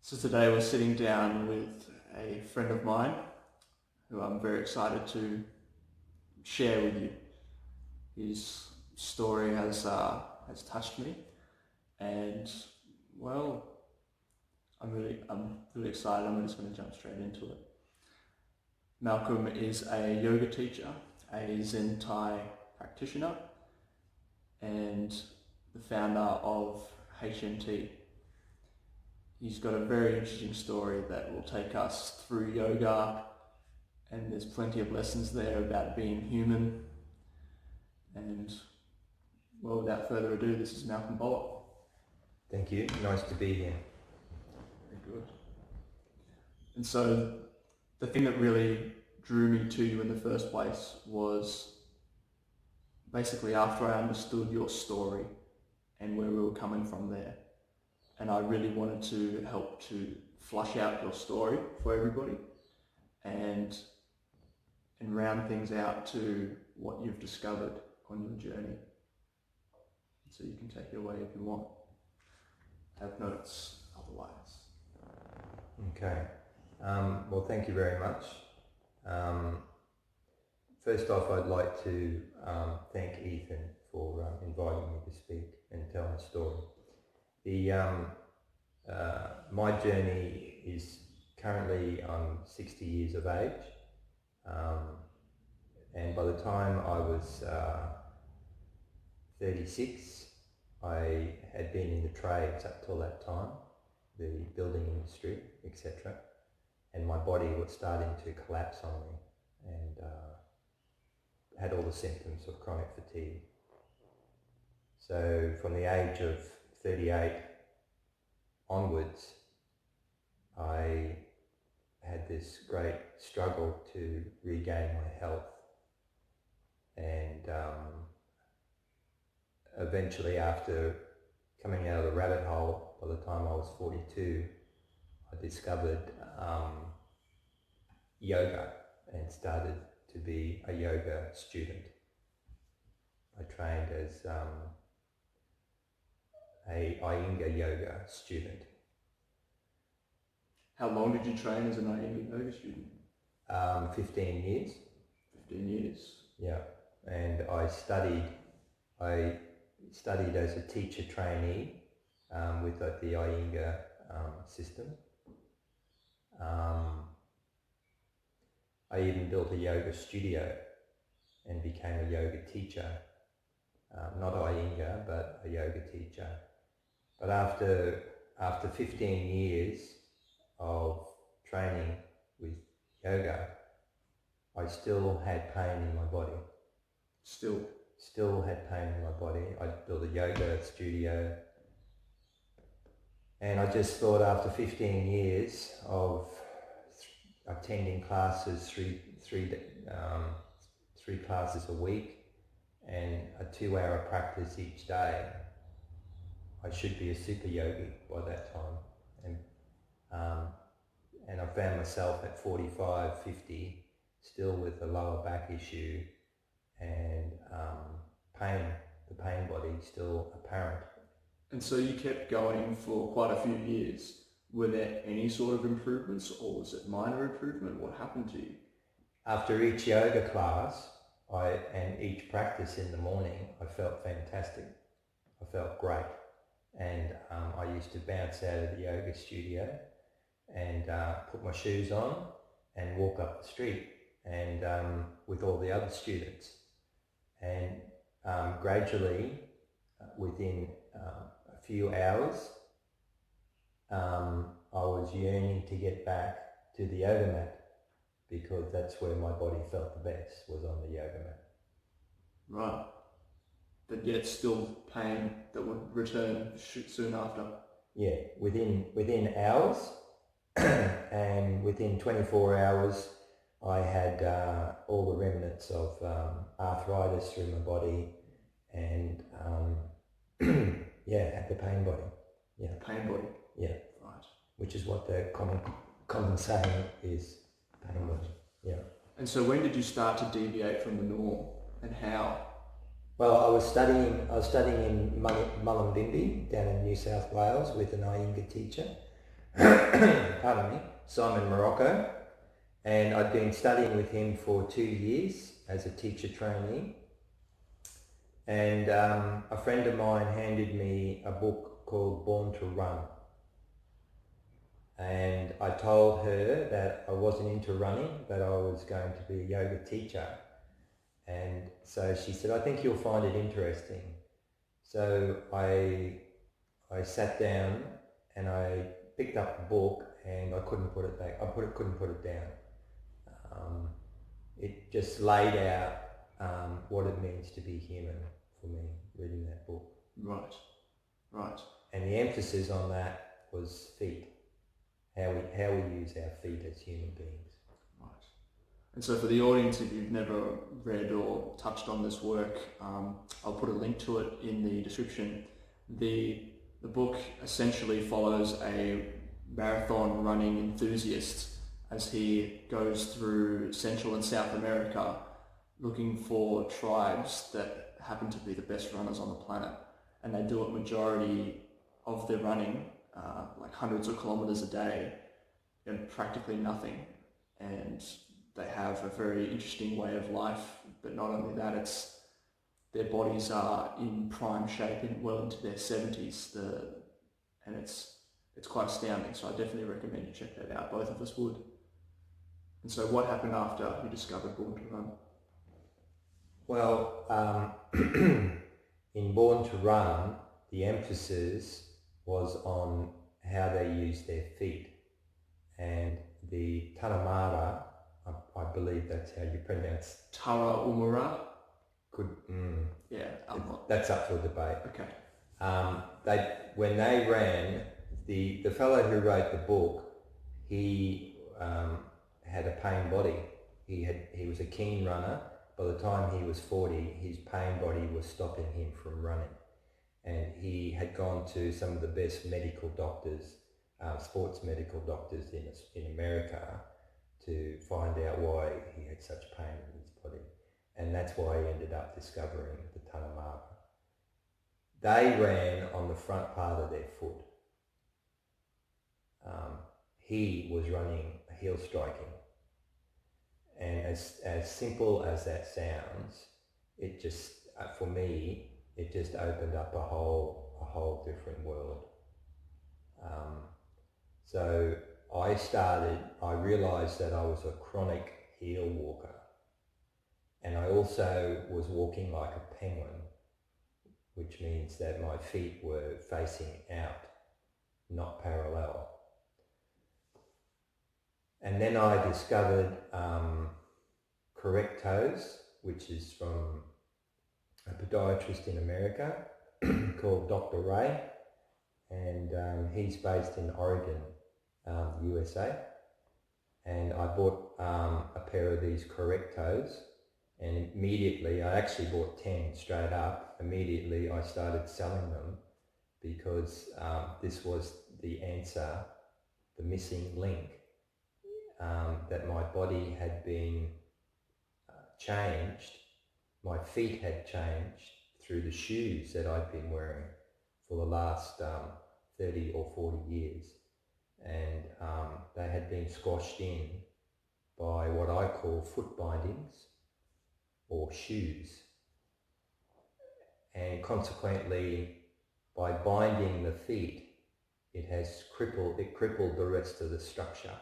So today we're sitting down with a friend of mine who I'm very excited to share with you. His story has touched me, and well, I'm really excited. I'm just going to jump straight into it. Malcolm is a yoga teacher, a Zen Thai practitioner, and the founder of HMT. He's got a very interesting story that will take us through yoga, and there's plenty of lessons there about being human. And well, without further ado, this is Malcolm Pollock. Thank you. Nice to be here. Very good. And so the thing that really drew me to you in the first place was basically after I understood your story and where we were coming from there. And I really wanted to help to flush out your story for everybody and round things out to what you've discovered on your journey. So you can take it away if you want. Have notes otherwise. Okay. Well, thank you very much. First off, I'd like to thank Ethan for inviting me to speak and tell my story. My journey is currently I'm 60 years of age, and by the time I was 36, I had been in the trades up till that time, the building industry, etc. And my body was starting to collapse on me, and had all the symptoms of chronic fatigue. So from the age of 38 onwards, I had this great struggle to regain my health, and eventually, after coming out of the rabbit hole, by the time I was 42, I discovered yoga and started to be a yoga student. I trained as a Iyengar yoga student. How long did you train as an Iyengar yoga student? 15 years. 15 years. Yeah, and I studied as a teacher trainee with the Iyengar system. I even built a yoga studio and became a yoga teacher. Not Iyengar, but a yoga teacher. But after 15 years of training with yoga, I still had pain in my body. Still had pain in my body. I built a yoga studio, and I just thought after 15 years of attending classes, three classes a week and a 2-hour practice each day, I should be a super yogi by that time. And I found myself at 45, 50, still with a lower back issue and the pain body still apparent. And so you kept going for quite a few years. Were there any sort of improvements, or was it minor improvement? What happened to you? After each yoga class and each practice in the morning, I felt fantastic. I felt great. And I used to bounce out of the yoga studio and put my shoes on and walk up the street and with all the other students. And gradually, within a few hours, I was yearning to get back to the yoga mat, because that's where my body felt the best, was on the yoga mat. Right. But yet still pain that would return soon after. Yeah, within hours, and within 24 hours, I had all the remnants of arthritis through my body, and had the pain body. Yeah. Pain body. Yeah. Right. Which is what the common saying is, pain body. Yeah. And so when did you start to deviate from the norm, and how? Well, I was studying in Mullumbimby down in New South Wales with an Iyengar teacher, pardon me, Simon Morocco, and I'd been studying with him for 2 years as a teacher trainee. And a friend of mine handed me a book called Born to Run. And I told her that I wasn't into running, but I was going to be a yoga teacher. And so she said, I think you'll find it interesting. So I sat down and I picked up the book and I couldn't put it back. Couldn't put it down. It just laid out what it means to be human for me, reading that book. Right. And the emphasis on that was feet, how we use our feet as human beings. Right. And so for the audience, if you've never read or touched on this work, I'll put a link to it in the description. The book essentially follows a marathon running enthusiast as he goes through Central and South America looking for tribes that happen to be the best runners on the planet. And they do it majority of their running, like hundreds of kilometers a day, and practically nothing. And they have a very interesting way of life, but not only that, their bodies are in prime shape well into their 70s, and it's quite astounding. So I definitely recommend you check that out. Both of us would. And so what happened after you discovered Born to Run? Well, in Born to Run, the emphasis was on how they use their feet. And the Tanamara, I believe that's how you pronounce Tara Umara? Yeah, I'm not. That's up for debate. Okay. When they ran, the fellow who wrote the book, he had a pain body. He was a keen runner. By the time he was 40, his pain body was stopping him from running. And he had gone to some of the best medical doctors, sports medical doctors in America, to find out why he had such pain in his body. And that's why he ended up discovering the Tanamara. They ran on the front part of their foot. He was running heel striking. And as simple as that sounds, it just, for me, it just opened up a whole different world. So I realized that I was a chronic heel walker. And I also was walking like a penguin, which means that my feet were facing out, not parallel. And then I discovered correct toes, which is from a podiatrist in America called Dr. Ray, and he's based in Oregon, USA. And I bought a pair of these correct toes, and immediately, I actually bought 10 straight up. Immediately I started selling them because this was the answer, the missing link, that my body had been changed, my feet had changed through the shoes that I'd been wearing for the last 30 or 40 years. And they had been squashed in by what I call foot bindings or shoes. And consequently, by binding the feet, it crippled the rest of the structure.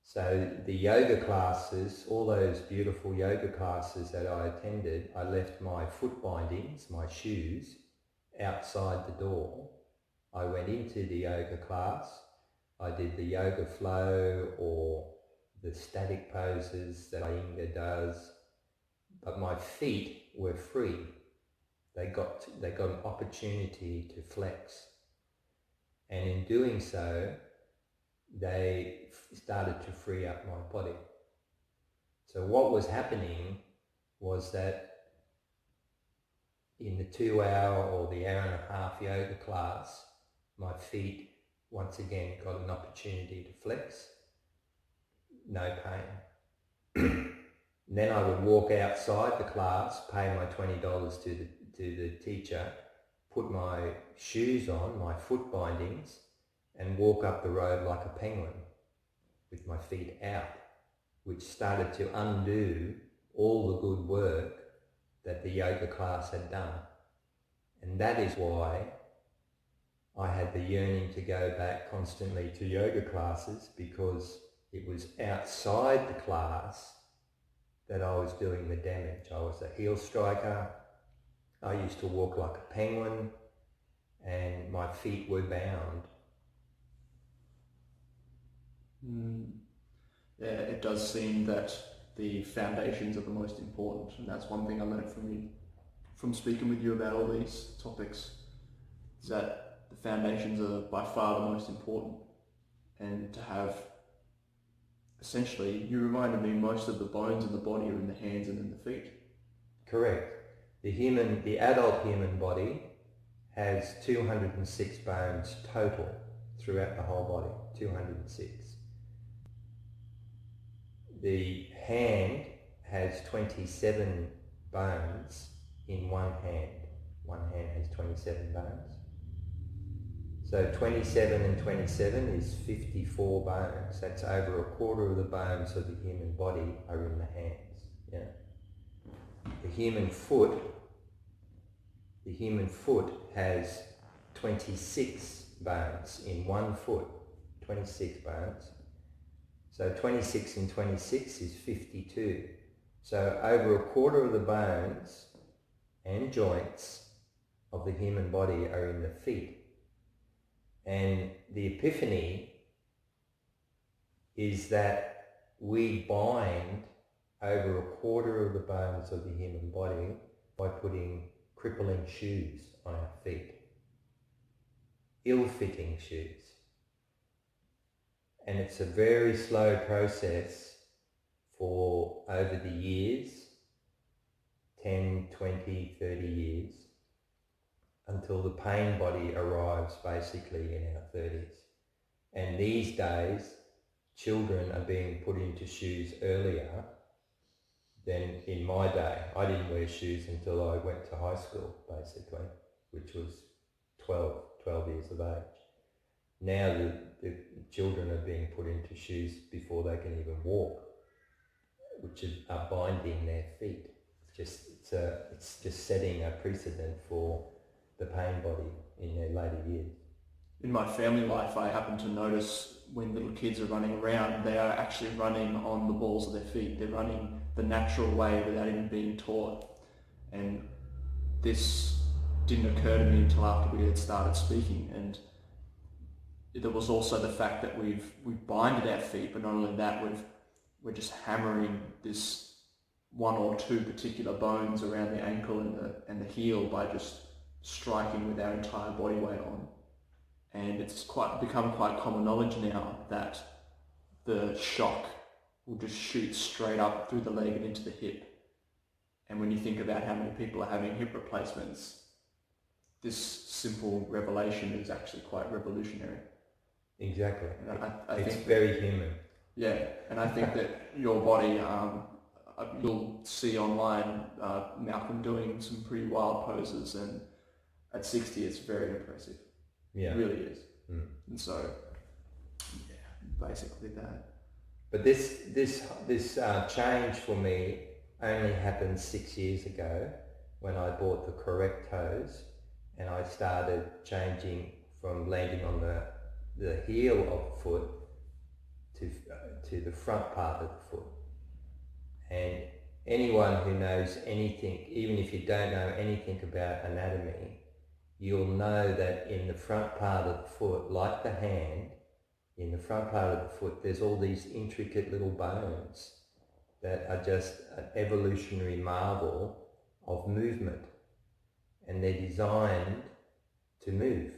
So the yoga classes, all those beautiful yoga classes that I attended, I left my foot bindings, my shoes, outside the door. I went into the yoga class, I did the yoga flow or the static poses that Iyengar does, but my feet were free. They got an opportunity to flex. And in doing so, they started to free up my body. So what was happening was that in the 2 hour or the hour and a half yoga class, my feet once again got an opportunity to flex. No pain. Then I would walk outside the class, pay my $20 to the teacher, put my shoes on, my foot bindings, and walk up the road like a penguin with my feet out, which started to undo all the good work that the yoga class had done. And that is why I had the yearning to go back constantly to yoga classes, because it was outside the class that I was doing the damage. I was a heel striker. I used to walk like a penguin, and my feet were bound. Yeah, it does seem that the foundations are the most important, and that's one thing I learned from you, from speaking with you about all these topics, is that the foundations are by far the most important. And to have, essentially, you reminded me most of the bones in the body are in the hands and in the feet. Correct. The adult human body has 206 bones total throughout the whole body, 206. The hand has 27 bones in one hand. One hand has 27 bones. So 27 and 27 is 54 bones. That's over a quarter of the bones of the human body are in the hands. Yeah. The human foot has 26 bones in one foot. 26 bones. So 26 and 26 is 52. So over a quarter of the bones and joints of the human body are in the feet. And the epiphany is that we bind over a quarter of the bones of the human body by putting crippling shoes on our feet. Ill-fitting shoes. And it's a very slow process for over the years, 10, 20, 30 years, until the pain body arrives basically in our 30s. And these days, children are being put into shoes earlier than in my day. I didn't wear shoes until I went to high school, basically, which was 12 years of age. Now the children are being put into shoes before they can even walk, which are binding their feet. It's just setting a precedent for the pain body in their later years. In my family life, I happen to notice when little kids are running around, they are actually running on the balls of their feet. They're running the natural way without even being taught. And this didn't occur to me until after we had started speaking. And there was also the fact that we've binded our feet, but not only that, we're just hammering this one or two particular bones around the ankle and the heel by just striking with our entire body weight on. And it's become quite common knowledge now that the shock will just shoot straight up through the leg and into the hip. And when you think about how many people are having hip replacements, this simple revelation is actually quite revolutionary. Exactly. And I it's think very human. Yeah, and I think that your body, you'll see online Malcolm doing some pretty wild poses, and at 60 it's very impressive. Yeah. It really is. Mm. And so, yeah, basically that. But this change for me only happened 6 years ago when I bought the correct toes, and I started changing from landing on the heel of the foot to the front part of the foot. And anyone who knows anything, even if you don't know anything about anatomy, you'll know that in the front part of the foot, like the hand, in the front part of the foot, there's all these intricate little bones that are just an evolutionary marvel of movement. And they're designed to move.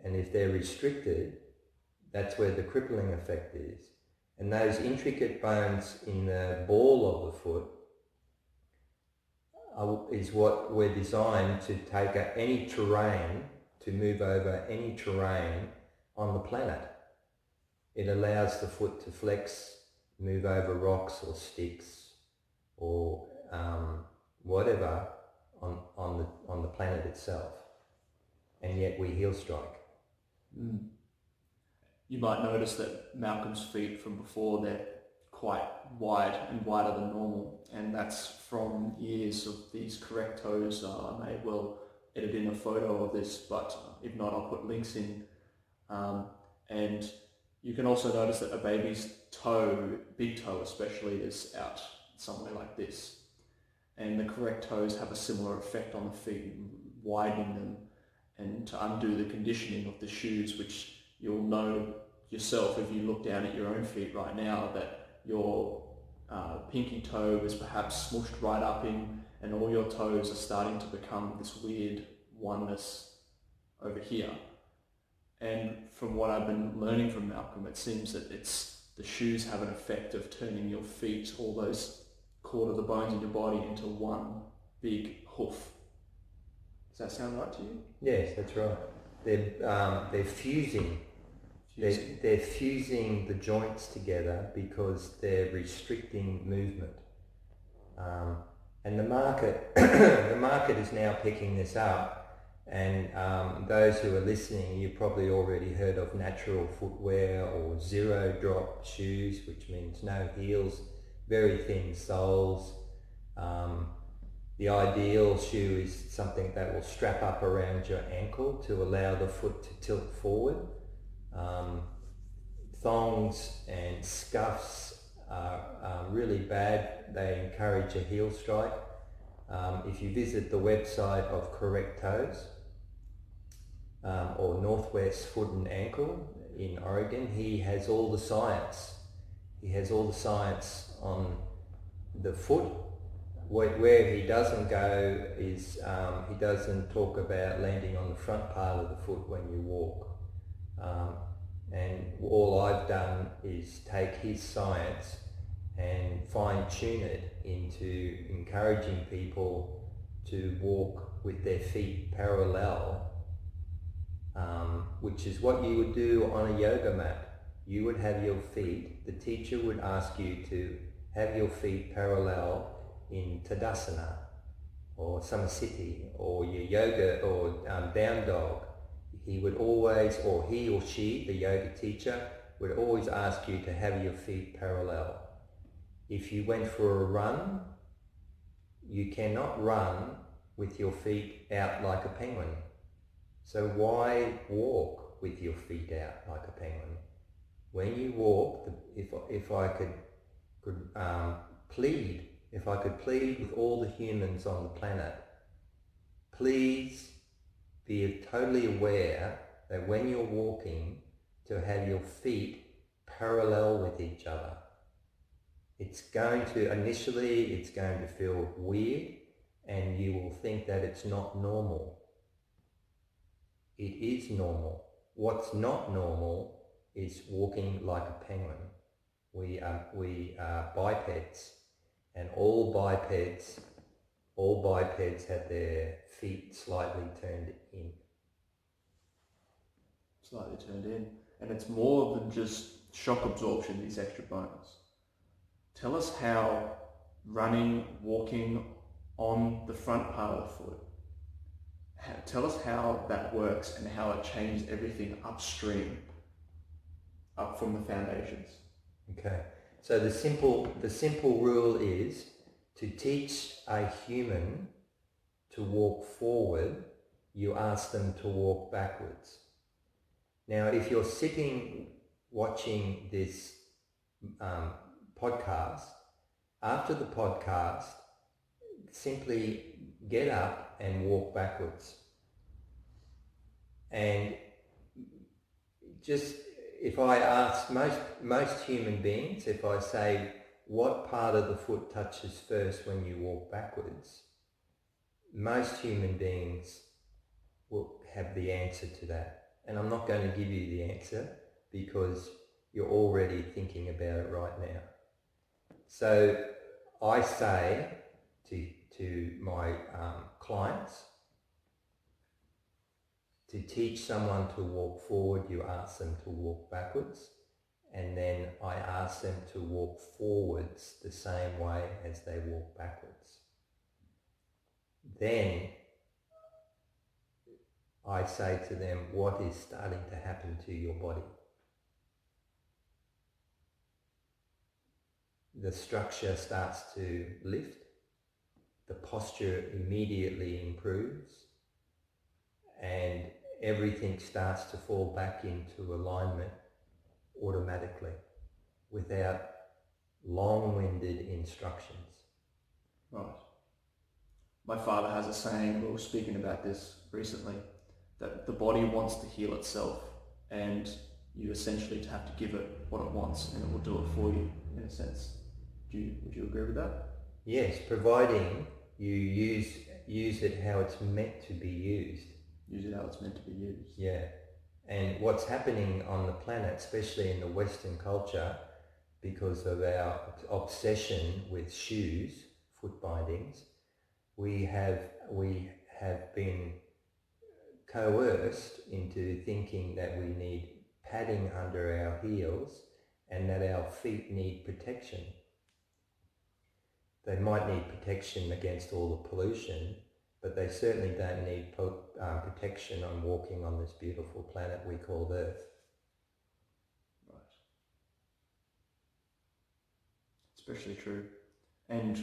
And if they're restricted, that's where the crippling effect is. And those intricate bones in the ball of the foot is what we're designed to take any terrain, to move over any terrain on the planet. It allows the foot to flex, move over rocks or sticks or whatever on the planet itself. And yet we heel strike. Mm. you might notice that Malcolm's feet from before, they're quite wide and wider than normal, and that's from years of these correct toes. I may well edit in a photo of this, but if not, I'll put links in. And you can also notice that a baby's toe, big toe especially, is out somewhere like this. And the correct toes have a similar effect on the feet, widening them, and to undo the conditioning of the shoes, which you'll know yourself if you look down at your own feet right now, that your pinky toe is perhaps smooshed right up in, and all your toes are starting to become this weird oneness over here. And from what I've been learning from Malcolm, it seems that the shoes have an effect of turning your feet, all those cord of the bones in your body, into one big hoof. Does that sound right to you? Yes, that's right. They're fusing. They're fusing the joints together because they're restricting movement. And the market is now picking this up. And those who are listening, you've probably already heard of natural footwear or zero drop shoes, which means no heels, very thin soles. The ideal shoe is something that will strap up around your ankle to allow the foot to tilt forward. Thongs and scuffs are really bad. They encourage a heel strike. If you visit the website of Correct Toes or Northwest Foot and Ankle in Oregon, he has all the science. He has all the science on the foot. Where he doesn't go is he doesn't talk about landing on the front part of the foot when you walk. And all I've done is take his science and fine-tune it into encouraging people to walk with their feet parallel, which is what you would do on a yoga mat. You would have your feet, the teacher would ask you to have your feet parallel in Tadasana or Samasthiti or your yoga or down dog. He would always, or he or she, the yoga teacher, would always ask you to have your feet parallel. If you went for a run, you cannot run with your feet out like a penguin. So why walk with your feet out like a penguin? When you walk, if I could plead with all the humans on the planet, please be totally aware that when you're walking, to have your feet parallel with each other. It's going to feel weird, and you will think that it's not normal. It is normal. What's not normal is walking like a penguin. We are bipeds, and all bipeds have their feet slightly turned in. Slightly turned in. And it's more than just shock absorption, these extra bones. Tell us how running, walking on the front part of the foot, tell us how that works and how it changes everything upstream, up from the foundations. Okay, so the simple rule is to teach a human to walk forward, you ask them to walk backwards. Now, if you're sitting watching this podcast, after the podcast, simply get up and walk backwards. And just, if I ask most human beings, if I say, what part of the foot touches first when you walk backwards, most human beings will have the answer to that. And I'm not going to give you the answer because you're already thinking about it right now. So I say to my clients, to teach someone to walk forward, you ask them to walk backwards, and then I ask them to walk forwards the same way as they walk backwards. Then I say to them, what is starting to happen to your body? the structure starts to lift, the posture immediately improves, and everything starts to fall back into alignment automatically without long-winded instructions. Right. My father has a saying, we were speaking about this recently, that the body wants to heal itself, and you essentially have to give it what it wants and it will do it for you, in a sense. Would you agree with that? Yes, providing you use it how it's meant to be used. Use it how it's meant to be used. Yeah. And what's happening on the planet, especially in the Western culture, because of our obsession with shoes, foot bindings, we have been coerced into thinking that we need padding under our heels and that our feet need protection. They might need protection against all the pollution, but they certainly don't need protection on walking on this beautiful planet we call Earth. Right. Especially true. And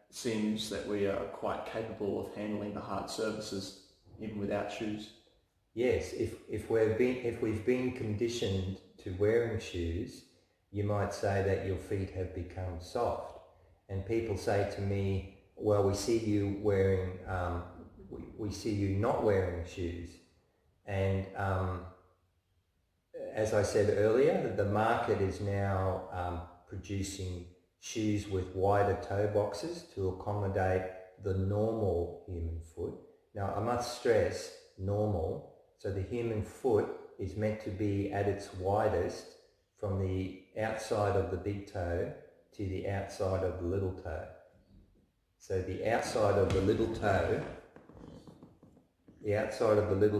seems that we are quite capable of handling the hard surfaces even without shoes. Yes, if we've been conditioned to wearing shoes, you might say that your feet have become soft. And people say to me, well, we see you wearing, we see you not wearing shoes. And as I said earlier, the market is now producing shoes with wider toe boxes to accommodate the normal human foot. Now, I must stress normal. So the human foot is meant to be at its widest from the outside of the big toe to the outside of the little toe. So the outside of the little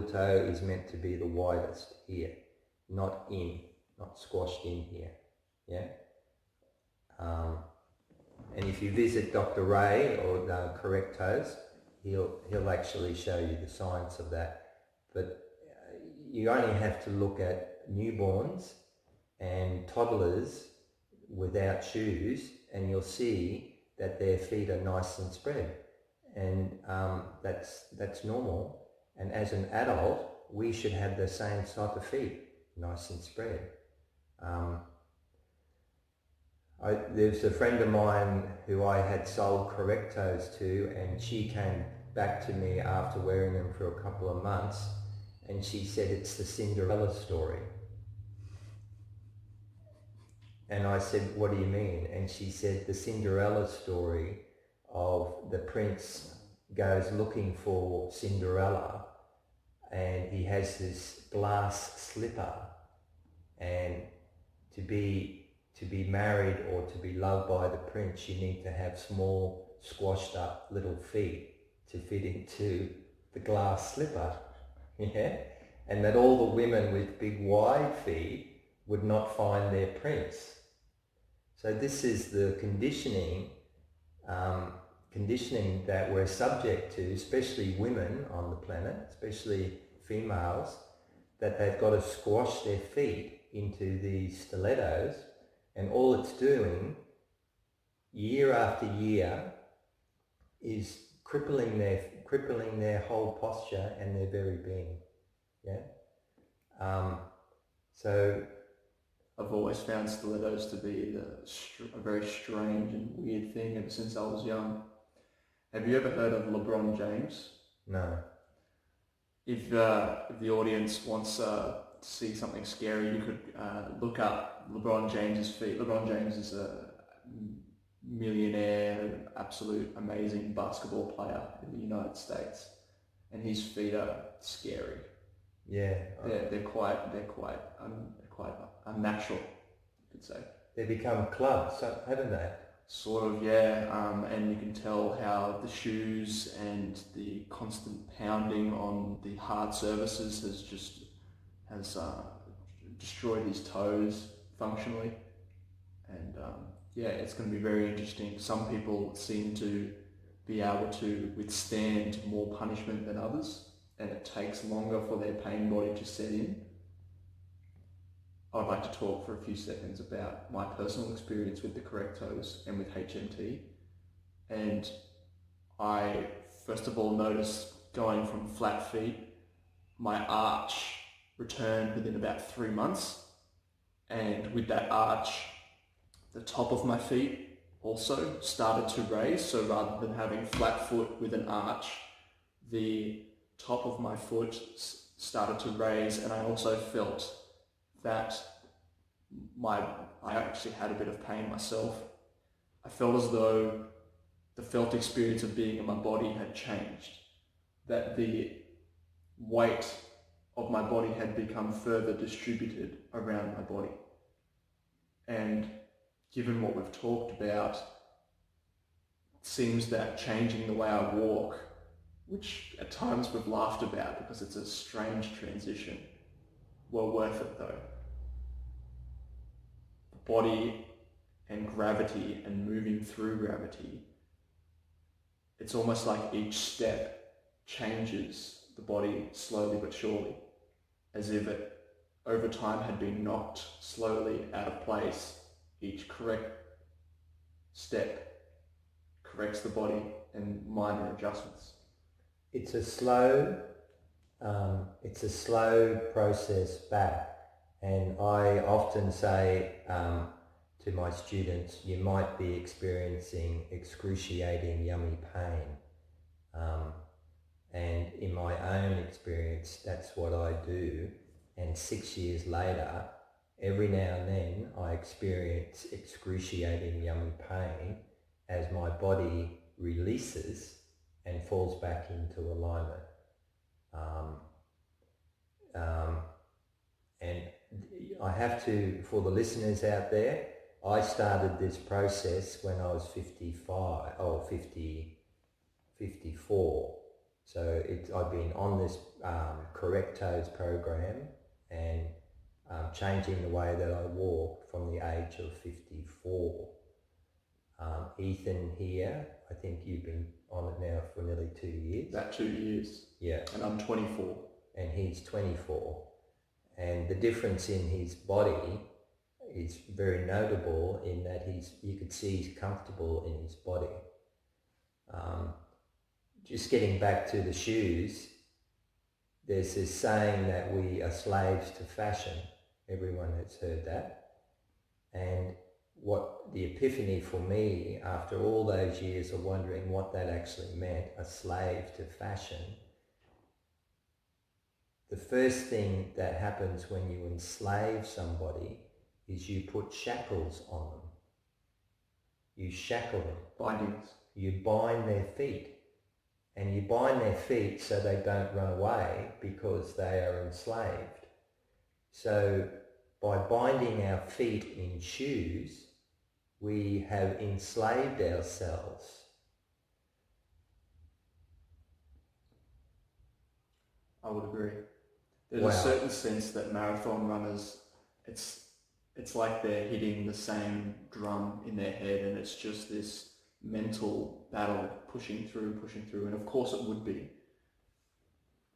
toe is meant to be the widest here, not squashed in here. Yeah. And if you visit Dr. Ray or Correct Toes, he'll actually show you the science of that. But you only have to look at newborns and toddlers without shoes, and you'll see that their feet are nice and spread, and that's normal. And as an adult, we should have the same type of feet, nice and spread. There's a friend of mine who I had sold Correct Toes to, and she came back to me after wearing them for a couple of months, and she said it's the Cinderella story. And I said, what do you mean? And she said the Cinderella story of the prince goes looking for Cinderella, and he has this glass slipper, and to be married or to be loved by the prince, you need to have small, squashed up little feet to fit into the glass slipper. Yeah? And that all the women with big wide feet would not find their prince. So this is the conditioning that we're subject to, especially women on the planet, especially females, that they've got to squash their feet into these stilettos, and all it's doing year after year is crippling their whole posture and their very being. Yeah. So I've always found stilettos to be a very strange and weird thing ever since I was young. Have you ever heard of LeBron James? No. If the audience wants to see something scary, you could look up LeBron James's feet. LeBron James is a millionaire, absolute amazing basketball player in the United States, and his feet are scary. Yeah. They're quite unnatural, you could say. They become clubs, haven't they? Sort of, yeah. And you can tell how the shoes and the constant pounding on the hard surfaces has destroyed his toes functionally. And it's going to be very interesting. Some people seem to be able to withstand more punishment than others, and it takes longer for their pain body to set in. I would like to talk for a few seconds about my personal experience with the correct toes and with HMT. And I first of all noticed going from flat feet, my arch returned within about 3 months. And with that arch, the top of my feet also started to raise. So rather than having flat foot with an arch, the top of my foot started to raise, and I also felt that I actually had a bit of pain myself. I felt as though the felt experience of being in my body had changed, that the weight of my body had become further distributed around my body. And given what we've talked about, it seems that changing the way I walk, which at times we've laughed about because it's a strange transition, were worth it though. The body and gravity and moving through gravity, it's almost like each step changes the body slowly but surely, as if it over time had been knocked slowly out of place. Each correct step corrects the body and minor adjustments. It's a slow process back, and I often say to my students, you might be experiencing excruciating yummy pain, and in my own experience that's what I do, and 6 years later every now and then I experience excruciating yummy pain as my body releases and falls back into alignment. And I have to, for the listeners out there, I started this process when I was 54. So I've been on this Correct Toes program and changing the way that I walk from the age of 54. Ethan here, I think you've been on it now for nearly 2 years. About 2 years. Yeah. And I'm 24. And he's 24. And the difference in his body is very notable in that you could see he's comfortable in his body. Just getting back to the shoes, there's this saying that we are slaves to fashion. Everyone has heard that. And what the epiphany for me, after all those years of wondering what that actually meant, a slave to fashion, the first thing that happens when you enslave somebody is you put shackles on them. You shackle them. Bindings. You bind their feet. And you bind their feet so they don't run away because they are enslaved. So by binding our feet in shoes, we have enslaved ourselves. I would agree. There's Wow. a certain sense that marathon runners, it's like they're hitting the same drum in their head, and it's just this mental battle pushing through, and of course it would be.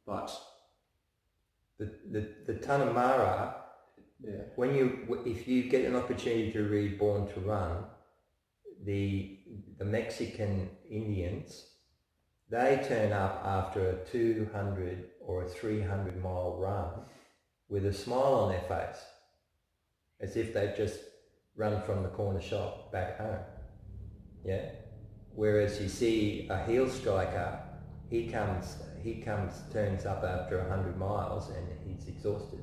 But the Tanamara, yeah, if you get an opportunity to read Born to Run, the Mexican Indians, they turn up after a 200 or a 300 mile run with a smile on their face, as if they've just run from the corner shop back home. Yeah. Whereas you see a heel striker, he turns up after 100 miles and he's exhausted.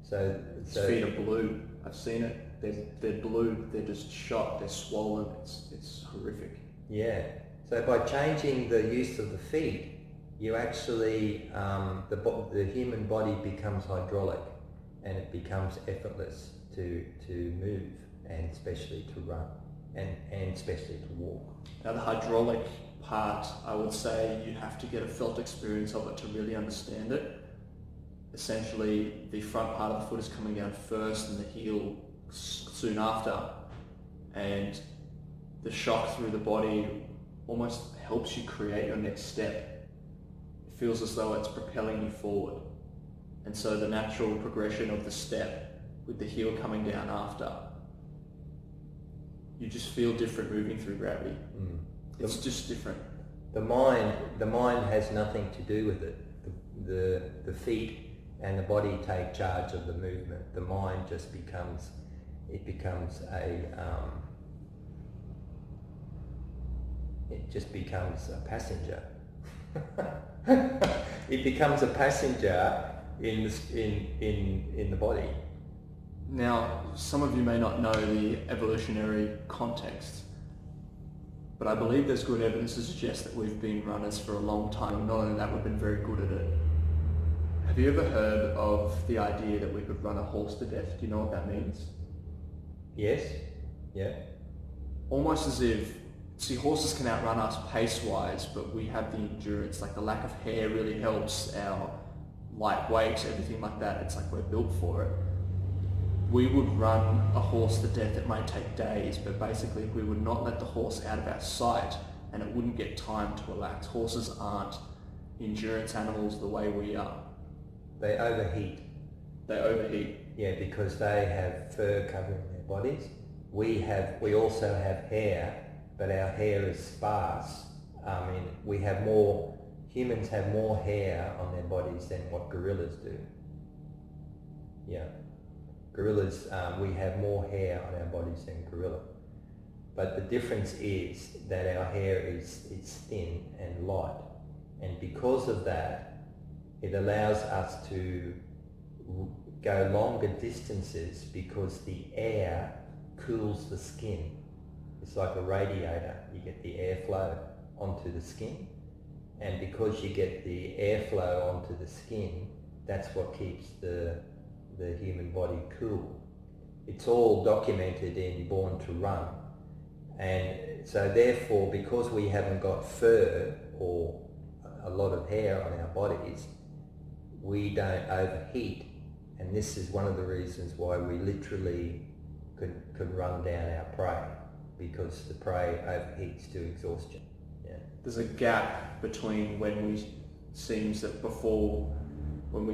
So his feet are blue. I've seen it. They're blue. They're just shot. They're swollen. It's horrific. Yeah. So by changing the use of the feet, you actually the human body becomes hydraulic, and it becomes effortless to move, and especially to run. And especially to walk. Now the hydraulic part, I would say you have to get a felt experience of it to really understand it. Essentially, the front part of the foot is coming down first and the heel soon after. And the shock through the body almost helps you create your next step. It feels as though it's propelling you forward. And so the natural progression of the step with the heel coming down after, you just feel different moving through gravity. It's just different. The mind has nothing to do with it. The feet and the body take charge of the movement. The mind just becomes a passenger. It becomes a passenger in the body. Now, some of you may not know the evolutionary context, but I believe there's good evidence to suggest that we've been runners for a long time, and not only that, we've been very good at it. Have you ever heard of the idea that we could run a horse to death? Do you know what that means? Yes. Yeah. Almost as if, see, horses can outrun us pace-wise, but we have the endurance. Like the lack of hair really helps, our light weight, everything like that. It's like we're built for it. We would run a horse to death. It might take days, but basically we would not let the horse out of our sight and it wouldn't get time to relax. Horses aren't endurance animals the way we are. They overheat. Yeah, because they have fur covering their bodies. We also have hair, but our hair is sparse. Humans have more hair on their bodies than what gorillas do. Yeah. Gorillas, we have more hair on our bodies than gorilla. But the difference is that our hair is thin and light. And because of that, it allows us to go longer distances because the air cools the skin. It's like a radiator. You get the airflow onto the skin, and because you get the airflow onto the skin, that's what keeps the human body cool. It's all documented in Born to Run. And so therefore, because we haven't got fur or a lot of hair on our bodies, we don't overheat. And this is one of the reasons why we literally could run down our prey, because the prey overheats to exhaustion. Yeah. There's a gap between when we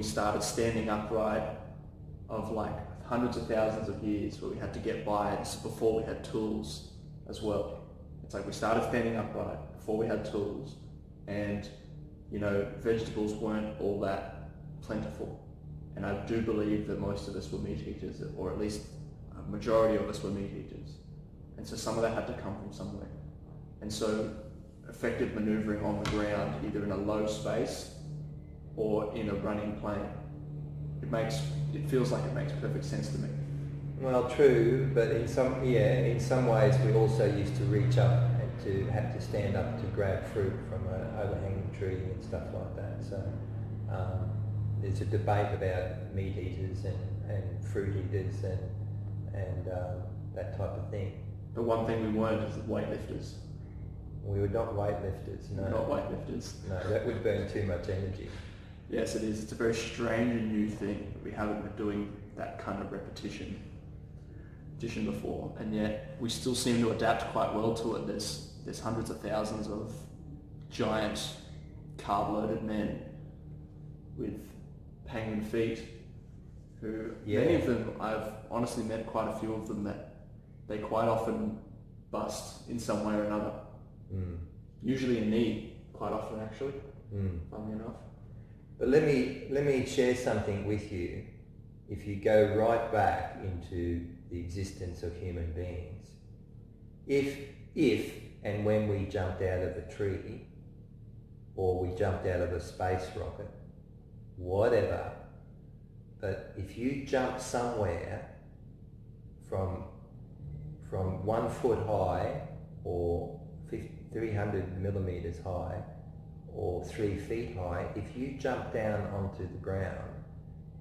started standing upright of like hundreds of thousands of years where we had to get by. This is before we had tools as well. It's like we started standing upright before we had tools, and vegetables weren't all that plentiful. And I do believe that most of us were meat eaters, or at least a majority of us were meat eaters. And so some of that had to come from somewhere. And so effective maneuvering on the ground, either in a low space or in a running plane, it feels like it makes perfect sense to me. Well, true, but in some ways we also used to reach up and have to stand up to grab fruit from an overhanging tree and stuff like that. So there's a debate about meat eaters and fruit eaters and that type of thing. The one thing we weren't is weightlifters. We were not weightlifters, no. Not weightlifters. No, that would burn too much energy. Yes, it is. It's a very strange and new thing. We haven't been doing that kind of repetition before, and yet we still seem to adapt quite well to it. There's hundreds of thousands of giant carb-loaded men with penguin feet who, many of them, I've honestly met quite a few of them that they quite often bust in some way or another. Usually a knee, quite often actually, funnily enough. But let me share something with you. If you go right back into the existence of human beings, if and when we jumped out of a tree, or we jumped out of a space rocket, whatever, but if you jump somewhere from 1 foot high or 300 millimeters high or 3 feet high, if you jump down onto the ground,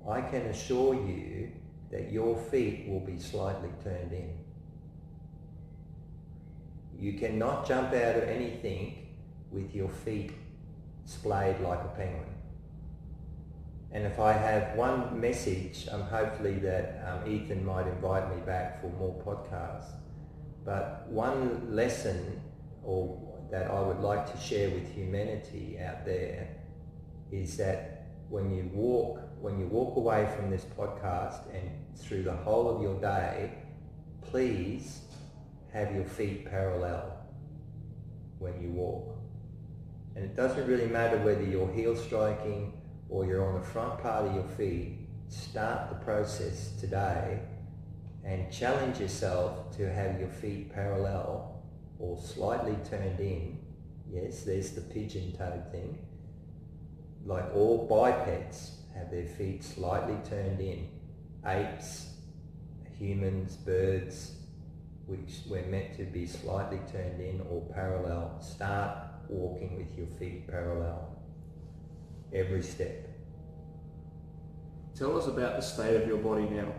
I can assure you that your feet will be slightly turned in. You cannot jump out of anything with your feet splayed like a penguin. And if I have one message, hopefully that Ethan might invite me back for more podcasts, but one lesson that I would like to share with humanity out there is that when you walk when you walk away from this podcast and through the whole of your day, please have your feet parallel when you walk. And it doesn't really matter whether you're heel striking or you're on the front part of your feet. Start the process today and challenge yourself to have your feet parallel or slightly turned in. Yes, there's the pigeon-toed thing. Like all bipeds have their feet slightly turned in. Apes, humans, birds, which we're meant to be slightly turned in or parallel. Start walking with your feet parallel every step. Tell us about the state of your body now,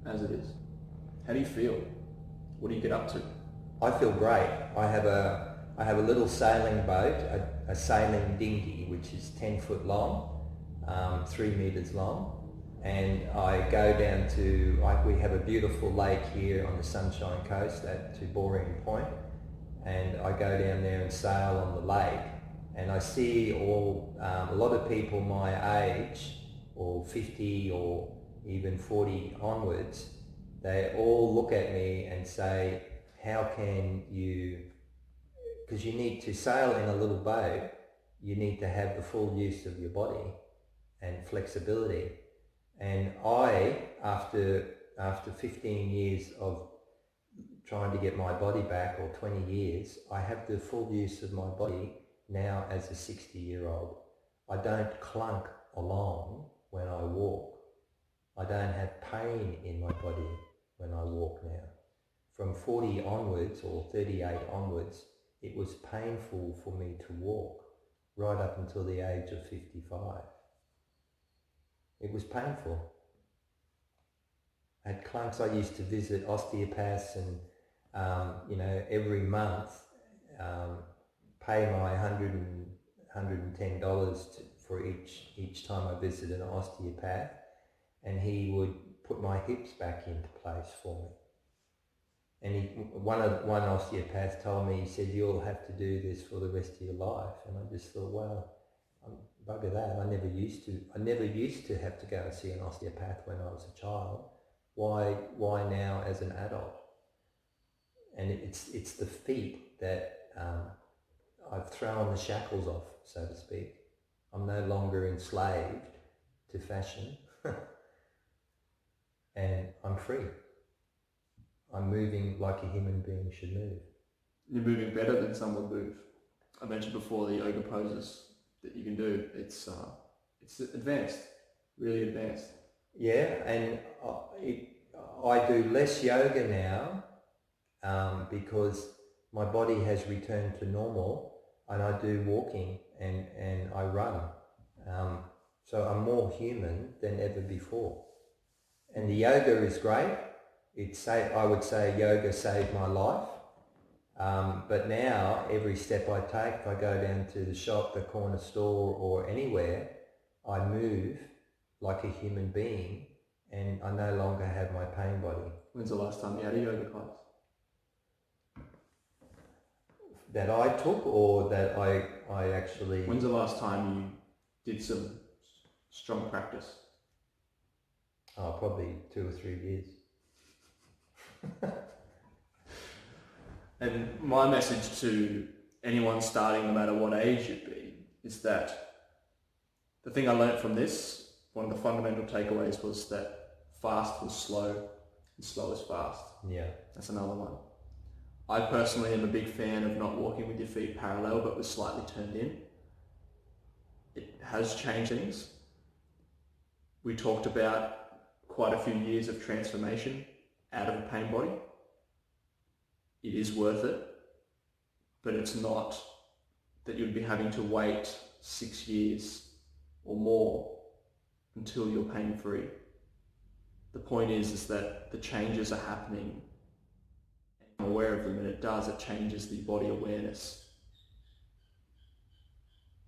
as it is. How do you feel? What do you get up to? I feel great. I have a little sailing boat, a sailing dinghy, which is 10 foot long, 3 meters long. And I go down to, we have a beautiful lake here on the Sunshine Coast to Boring Point. And I go down there and sail on the lake. And I see a lot of people my age, or 50 or even 40 onwards, they all look at me and say, how can you, because you need to sail in a little boat, you need to have the full use of your body and flexibility. And I, after 15 years of trying to get my body back, or 20 years, I have the full use of my body now as a 60-year-old. I don't clunk along when I walk. I don't have pain in my body when I walk now. From 40 onwards, or 38 onwards, it was painful for me to walk right up until the age of 55. It was painful. I had clunks. I used to visit osteopaths and, every month pay my $110 for each time I visited an osteopath, and he would put my hips back into place for me. And one osteopath told me, he said, you'll have to do this for the rest of your life. And I just thought, well, bugger that. I never used to have to go and see an osteopath when I was a child. Why now as an adult? And it's the feet that I've thrown the shackles off, so to speak. I'm no longer enslaved to fashion. And I'm free. I'm moving like a human being should move. You're moving better than some would move. I mentioned before the yoga poses that you can do. It's advanced, really advanced. Yeah, and I do less yoga now because my body has returned to normal, and I do walking and I run. So I'm more human than ever before. And the yoga is great. I would say yoga saved my life. But now every step I take, if I go down to the shop, the corner store, or anywhere, I move like a human being, and I no longer have my pain body. When's the last time you had a yoga class? That I took, or that I actually... When's the last time you did some strong practice? Oh, probably 2 or 3 years. And my message to anyone starting, no matter what age you'd be, is that the thing I learned from this, one of the fundamental takeaways, was that fast was slow and slow is fast. Yeah. That's another one. I personally am a big fan of not walking with your feet parallel but with slightly turned in. It has changed things. We talked about quite a few years of transformation out of a pain body. It is worth it, but it's not that you'd be having to wait 6 years or more until you're pain-free. The point is that the changes are happening. I'm aware of them, and it changes the body awareness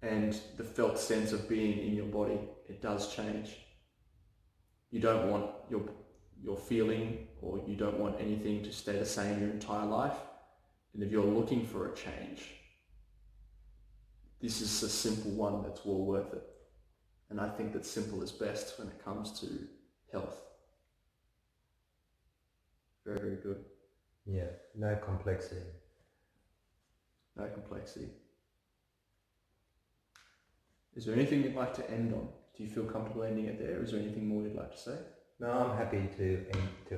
and the felt sense of being in your body. It does change. You don't want your feeling, or you don't want anything to stay the same your entire life. And if you're looking for a change, this is a simple one that's well worth it. And I think that simple is best when it comes to health. Very, very good. Yeah, no complexity. No complexity. Is there anything you'd like to end on? Do you feel comfortable ending it there? Is there anything more you'd like to say? No, I'm happy to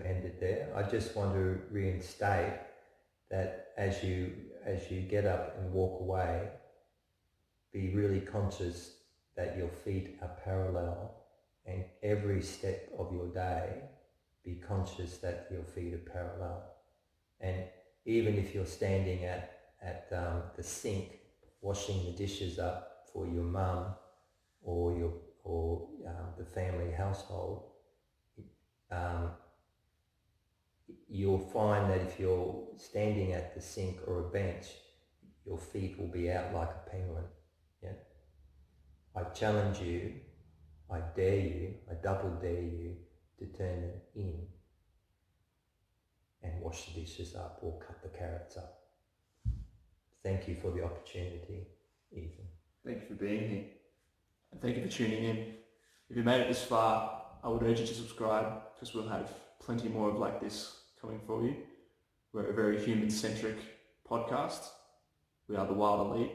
end it there. I just want to reinstate that as you get up and walk away, be really conscious that your feet are parallel, and every step of your day, be conscious that your feet are parallel. And even if you're standing at the sink, washing the dishes up for your mum or the family household, you'll find that if you're standing at the sink or a bench, your feet will be out like a penguin. Yeah? I challenge you, I dare you, I double dare you to turn them in and wash the dishes up or cut the carrots up. Thank you for the opportunity, Ethan. Thank you for being here. And thank you for tuning in. If you made it this far, I would urge you to subscribe, because we'll have plenty more of like this coming for you. We're a very human-centric podcast. We are the Wild Elite.